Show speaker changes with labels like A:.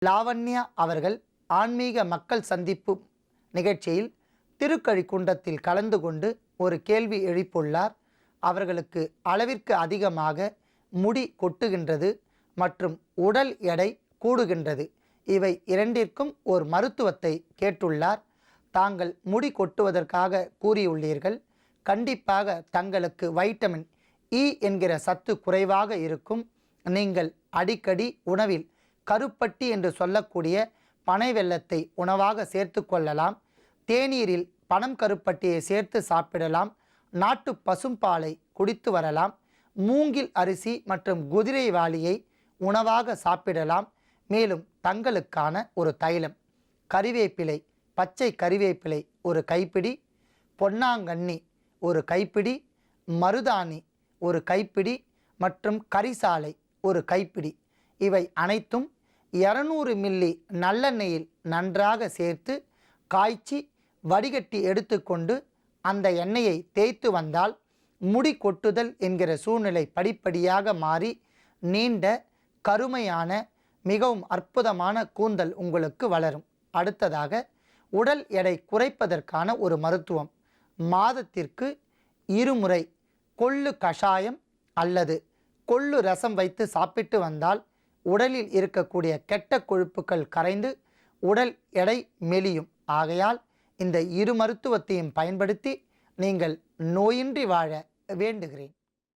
A: லாவண்யா அவர்கள் ஆன்மீக மக்கள் சந்திப்பு நிகழ்ச்சியில் திருக்கழிக்குண்டத்தில் கலந்து கொண்டு ஒரு கேள்வி எழுப்பியுள்ளார். அவர்களுக்கு அளவிற்கு அதிகமாக முடி கொட்டுகின்றது மற்றும் உடல் எடை கூடுகின்றது. இவை இரண்டிற்கும் ஒரு மருத்துவத்தை கேட்டுள்ளார். தாங்கள் முடி கொட்டுவதற்காக கூறியுள்ளீர்கள். கண்டிப்பாக தங்களுக்கு வைட்டமின் இ என்கிற சத்து குறைவாக இருக்கும். நீங்கள் அடிக்கடி உணவில் கருப்பட்டி என்று சொல்லக்கூடிய பனை வெல்லத்தை உணவாக சேர்த்து கொள்ளலாம். தேநீரில் பனம் கருப்பட்டியை சேர்த்து சாப்பிடலாம். நாட்டு பசும்பாலை குடித்து வரலாம். மூங்கில் அரிசி மற்றும் குதிரைவாளியை உணவாக சாப்பிடலாம். மேலும் தங்களுக்கான ஒரு தைலம் கறிவேப்பிலை, பச்சை கறிவேப்பிலை ஒரு கைப்பிடி, பொன்னாங்கண்ணி ஒரு கைப்பிடி, மருதாணி ஒரு கைப்பிடி மற்றும் கரிசாலை ஒரு கைப்பிடி, இவை அனைத்தும் 200 மில்லி நல்லெண்ணெயில் நன்றாக சேர்த்து காய்ச்சி வடிகட்டி எடுத்துக்கொண்டு அந்த எண்ணெயை தேய்த்து வந்தால் முடி கொட்டுதல் என்கிற சூழ்நிலை படிப்படியாக மாறி நீண்ட கருமையான மிகவும் அற்புதமான கூந்தல் உங்களுக்கு வளரும். அடுத்ததாக உடல் எடை குறைப்பதற்கான ஒரு மருத்துவம். மாதத்திற்கு 2 முறை கொள்ளு கஷாயம் அல்லது கொள்ளு ரசம் வைத்து சாப்பிட்டு வந்தால் உடலில் இருக்கக்கூடிய கெட்ட கொழுப்புகள் கரைந்து உடல் எடை மெலியும். ஆகையால் இந்த 2 மருத்துவத்தையும் பயன்படுத்தி நீங்கள் நோயின்றி வாழ வேண்டுகிறேன்.